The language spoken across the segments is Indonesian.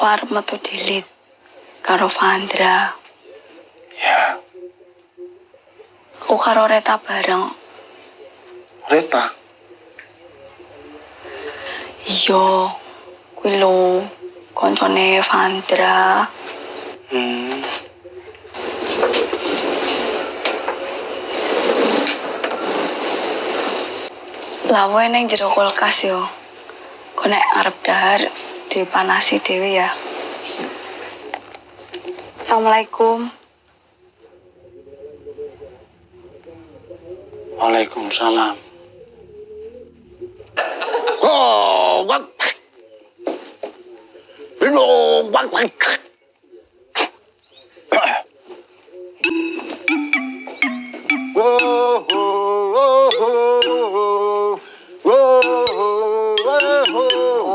arep metu dilit karo Vandra. Ya. Aku karo Reta bareng. Reta? Iya, kuwi lho koncone Vandra. Lawe neng jero kulkas yo. Kok nek arep dahar dipanasi dhewe ya. Assalamualaikum. Waalaikumsalam. Oh, wak. Ini wak.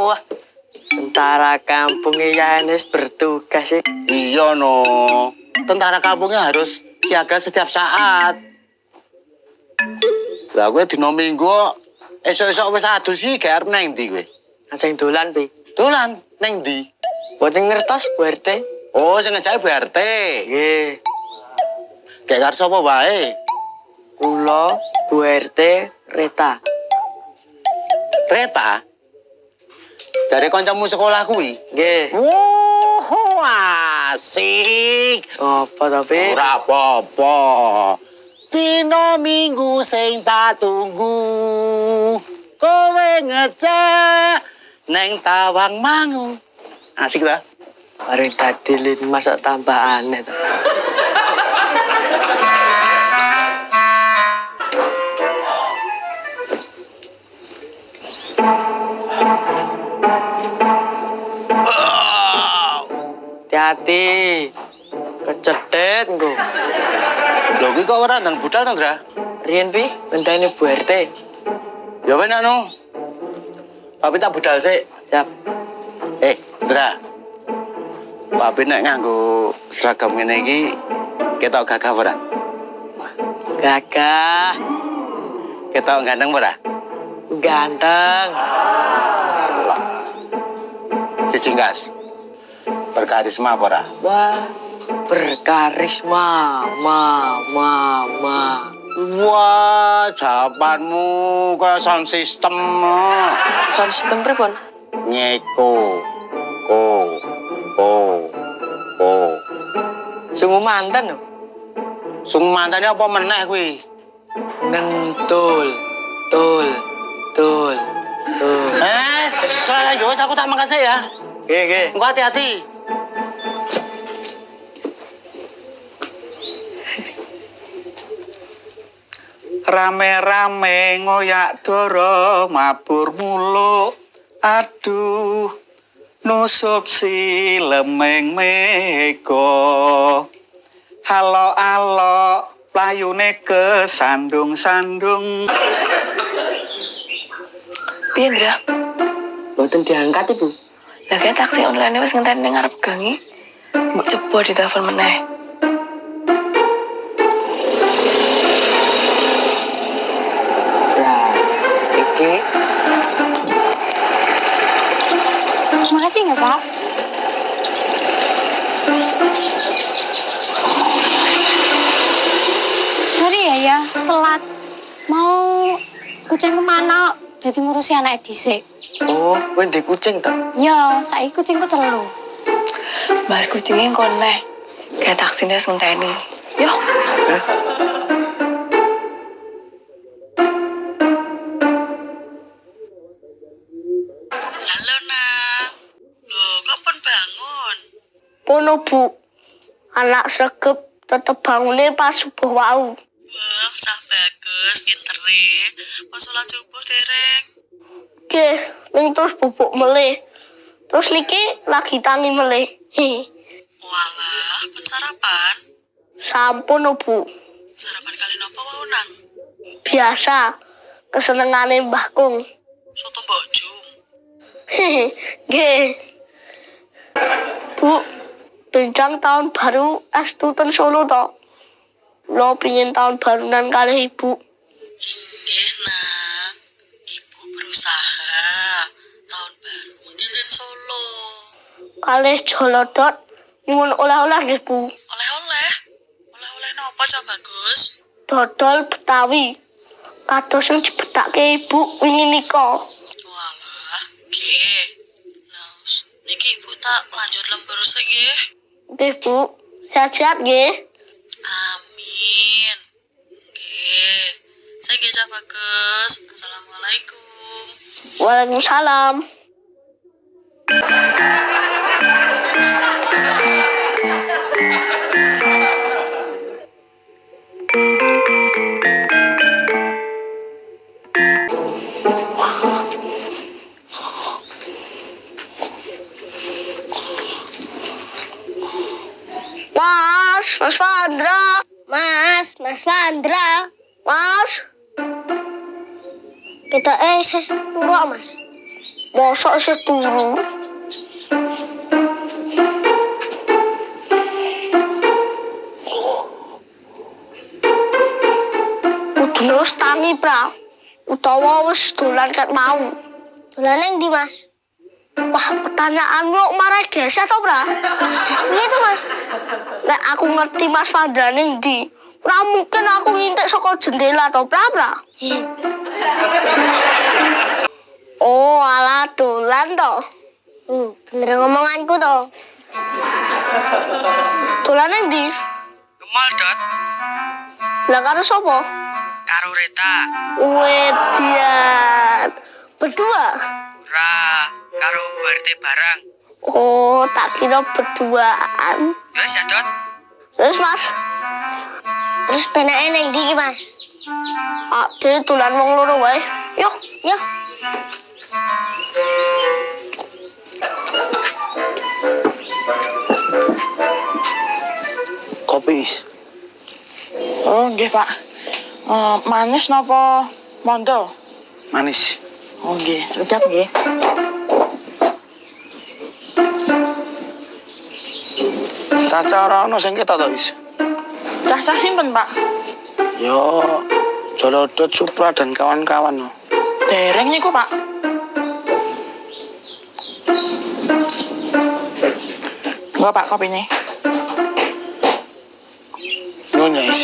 Wah, tentara kampungnya Yanes bertugas sih. Iya no, tentara kampungnya harus siaga setiap saat. Lah gue dino minggu esok-esok wis adus sih gak arep nang ndi kowe? Sing dolan, Pi. Dolan nang ndi? Boten ngertos Bu RT. Oh, sing ngejake Bu RT. Nggih. Gak karo sapa wae. Kula Bu RT Reta. Reta. Jare kancamu sekolah kuwi. Nggih. Wow, asik. Apa to, Pi? Ora apa-apa. Dino minggu sing tak tunggu. Kowe ngecek neng Tawang Mangu. Asik ta? Bareng tadi lin masak tambah aneh to. Hati-hati. Kecetet engko. Lho kuwi kok ora nang budal to, Ndra? Riyen, Pi, ngenteni Bu RT. Ya wis nek no. Papi tak budal sik. Siap. Ndra. Papi nek nganggo seragam ngene iki ketok gagah ora? Gagah. Ketok ganteng ora? Ganteng. Cicinggas. Berkarisma ora? Wah, berkarisma, mama. Wah, jawabanmu ke sound system. Sound system pripun? Ngeko. Ko. Sungu mantan lho. Sung mantane apa meneh kuwi? Ngentul. Tul. Salah yo aku tak makasih ya. Nggih. Engko hati-hati. Rame-rame ngoyak doro mabur mulu. Aduh, nusup si lemeng mego. Halo, playune ke sandung-sandung. Piye, Ndra? Boten diangkat, Ibu. Lah kayak taksi online wis ngenteni ning ngarep gangi. Mbok coba ditelepon meneh. Lah, iki Makasih nggak, Pak? Sorry ya, telat. Mau kucing kemana? Jadi ngurusi anak dhisik. oh, kowe ndek kucing ta? Ya, saiki kucingku telu. Bahas kucingnya koneh. Kayak taksi wis ngenteni. Yo. Halo, Nang. Loh, kok pun bangun? Pono Bu, anak sregep tetep bangunnya pas subuh wau. Wah, cah bagus, pintere. Pas sholat subuh dereng. Oke, ning terus bubuk melih. Terus niki lagi tangi melih. Walah, pun sarapan. Sampun Bu, Sarapan kali nopo wau, Nang? biasa kesenengane Mbah Kung. Soto Mbok Jum. Nggih. Bu, benjang tahun baru estu ten Solo to. Lo pingin tahun barunan kali Ibu. Inggih, Nang. Ibu berusaha. Tahun baru mungkin di Solo. kalih jolodot nyuwun oleh-oleh nggih, Bu. Oleh-oleh? Oleh-oleh nopo coba Gus? Dodol Betawi. Kados sing dibetake Ibu wingi nika. Walah, nggih. Lah, niki Ibu tak lanjut lembur sik nggih. Nggih, Bu. Sehat-sehat nggih. Amin. Nggih. Saya nggih Cak Bagus. Assalamualaikum. Waalaikumsalam. Mas Vandra. Mas Vandra. Mas, Kita sih turu Mas. mosok isih turu. Kudune wis tangi, Pra. Utawa wis dolan ket mau. Dolan nang ndi Mas? Wah, pertanyaanmu kok marai desa to, Pra? Piye to Mas? Nek aku ngerti Mas Vandra ning ndi, ora mungkin aku ngintik saka jendela to, Pra. Oh, ala dolan to. Bener ngomonganku to. Dolan ning ndi? Kemal dot Lah karo sapa? karo Reta. Wedian. Berdua? Ora karo BRT barang. Oh, tak kira berduaan. Wes ya dot. Terus, Mas? Terus penake nang ndi iki Mas? Ade dolan wong loro wae. Yuk. Yo. Kopi. Oh, nggih, Pak. Manis napa mondo? Manis. Oh, nggih. Sedap nggih. Caca ora ono sing ketok to, Wis. Cah-cah sinten, Pak? Yo, Jolodot, Supra dan kawan-kawan. No. Dereng niku, Pak. Enggak, Pak, kopinya. Nyonya, Is.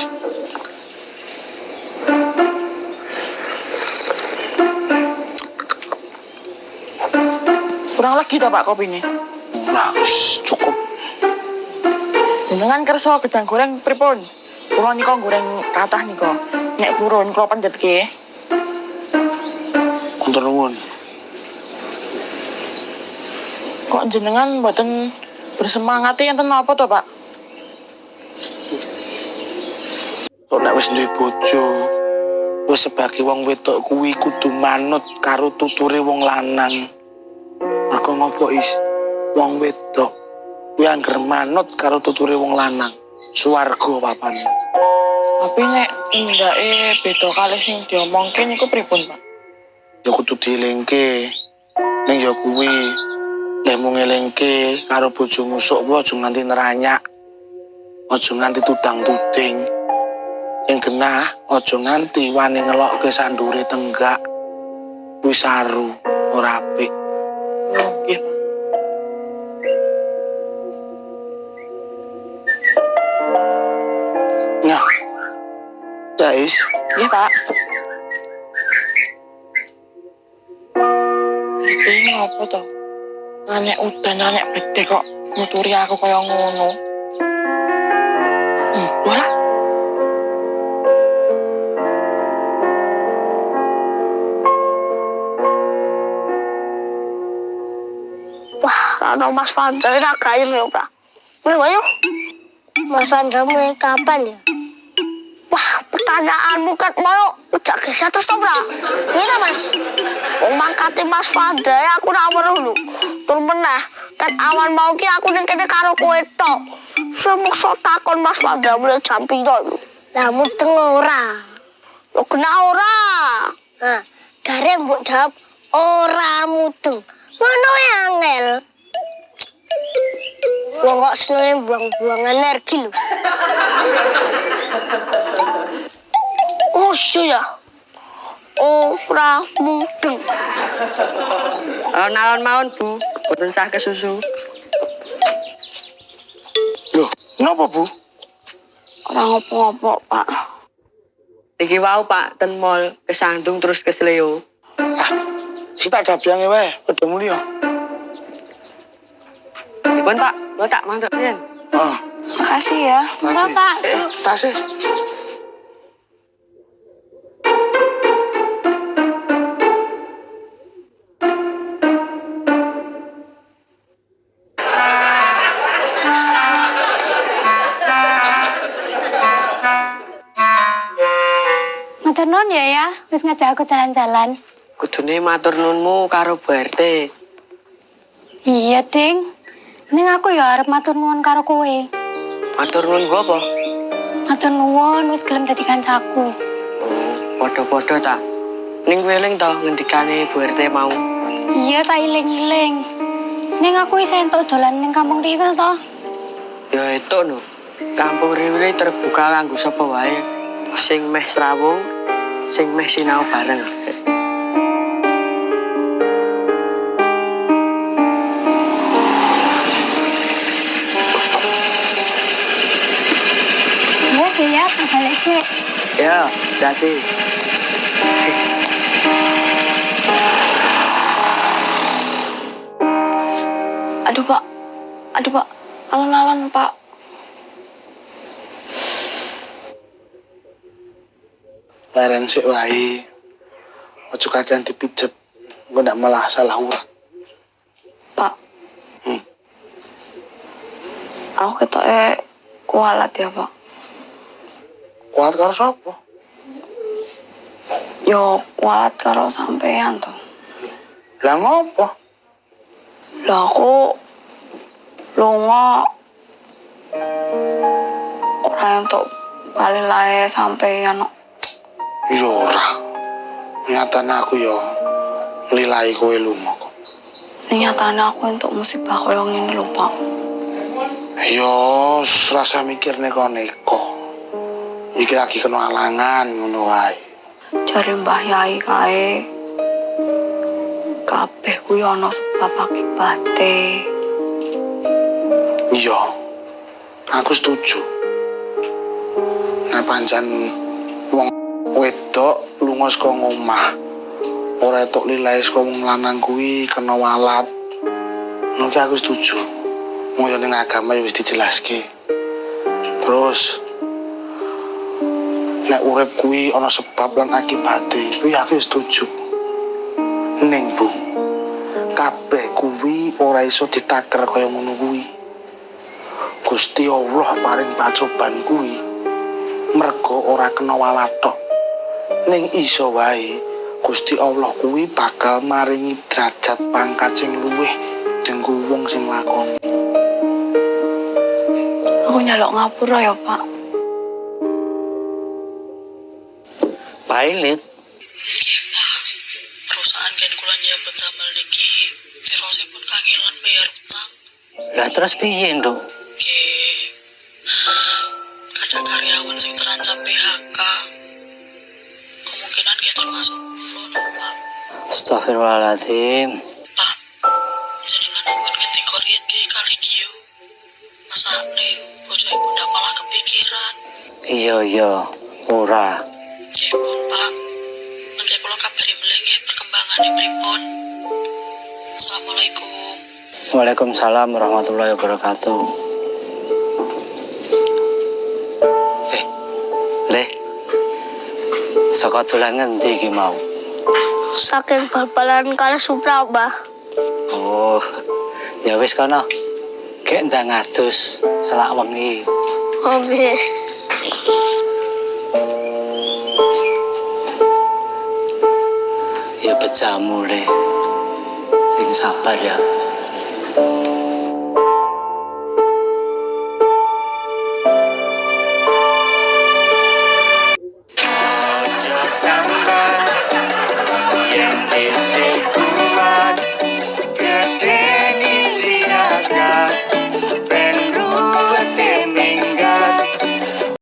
Kurang lagi to, Pak, kopinya. Nah, cukup. Jenengan kersa gedang goreng pripun? Kula nika goreng kathah nika. Nek purun kula pendhetke. Kuntur nuwun. Kok jenengan mboten bersemangati enten napa to, Pak? Kok nek wis duwe bojo, wis sebagai wong wedok kuwi kudu manut karo tuture wong lanang. Mergo ngopo, Is? Wong wedok kuwi angger manut karo tuture wong lanang, swarga papane. Tapi nek ndake beda kalih sing diomongke niku pripun, Pak? Ya kudu dielingke. Ning ya kuwi lek mung ngelingke karo bojomu sok kuwi aja nganti neranyak. Aja nganti tudang-tuding. Sing genah aja nganti wani ngelokke sandure tenggak. Kuwi saru ora apik. Oh, nggih, Pak. Nah. Ya, Is. Nggih, Pak. Ini apa to? Nanya udan, nanya bedhe kok nuturi aku kaya ngono. Bola. Wah, rano Mas Vandra ora gayeng ya, Pra. Mulai wae yuk. Mas Vandra mulai kapan ya? Wah, pertanyaanmu kan mau ngejak gesah terus to, Pra. Piye to Mas? Wong mangkate Mas Vandra ya aku ora weruh lho. Tur meneh, kan awan mau ki aku ning kene karo kowe tok. Semukso takon Mas Vandra mulai jam piro lho. Lah muteng ora. Lho kena ora. Nah, gare mbok jawab ora muteng. Ngono wae angel. Wong kok senenge buang-buang energi lho. Oh iya ya. Ora mudeng. Naon mawon Bu, boten sah kesusu. Kenapa, Bu? Orang ngopo-ngopo, Pak. Iki wau Pak, ten mall kesandung terus kesleo. Si tak ada biangnya wae, pada mulia. Dipun Pak, lo tak mantep yen. Ah, Makasih ya. Enggak, Pak. tasnya. Matur nuwun ya, wis ngajak aku jalan-jalan. Kudune matur nuwunmu karo Bu RT. Iya, Ding. Ning aku ya arep matur nuwun karo kowe. Matur nuwun gua apa? Matur nuwun wis gelem dadi kancaku. Podo-podo ta. Ning kowe eling to ngendikane Bu RT mau. Iya, tak iling-iling. Ning aku wis entuk dolan ning Kampung Riwil to. Ya itu no. Kampung Riwil terbuka kanggo sapa wae. Sing meh srawung, sing meh sinau bareng. Iya sih ya, tak balik sih. Ya, jadi. Aduh, Pak. Aduh, Pak. Alon-alon, Pak. Leren sik wae. Ojo kakean dipijet. Engko ndak malah salah urat. Pak. Hmm. Aku ketoke kualat ya, Pak. Kuat karo sapa? Yo kualat karo sampean to. Lah ngopo? Lah aku lunga ora entuk bali lae sampean. Yo ora. Nyatane aku yo nilai kowe lunga kok. Nyatane aku entuk musibah koyo ngene lho, Pak. Yo rasa mikir neko-neko. Iki lagi kena alangan ngono wae. Jare Mbah Yai kae kabeh kuwi ana sebab akibate. Iya. Aku setuju. Nah pancen wong wedok lunga saka omah. Ora etuk lilahe saka wong lanang kuwi kena walat. Mungkin aku setuju. Ngoyo ning agama ya wis dijelaske. Terus nek urip kuwi ana sebab lan akibate, kuwi aku setuju. Ning Bu, kabeh kuwi ora iso ditaker kaya ngono kuwi. Gusti Allah paring pacoban kuwi mergo ora kena walat tok. Ning iso wae Gusti Allah kuwi bakal maringi derajat pangkat sing luwih denggo wong sing lakoni. Aku nyalok ngapura ya, Pak. Pilot. Perusahaan kan kula nyambut damel niki pirosipun kangelan bayar utang. Lah terus piye, Nduk? Nggih. Ada karyawan sing terancam PHK. Kemungkinan dia termasuk kula no, Pak. Astagfirullahaladzim. Pak, jenengan ampun ngendika riyen nggih kali kiyo. Masane bocah iku ndak malah kepikiran. Iya, ora. Nggih pun, Pak. Mengke kula kabari melih nggih perkembangannya pripun. Assalamualaikum. Waalaikumsalam warahmatullahi wabarakatuh. Leh. Saka dolan ngendi iki mau? Saking bal-balan kali Supra, Mbah. Oh. Ya wis kono. Gek ndang adus selak wengi. Oke. Ya bejamu le. Sing sabar ya.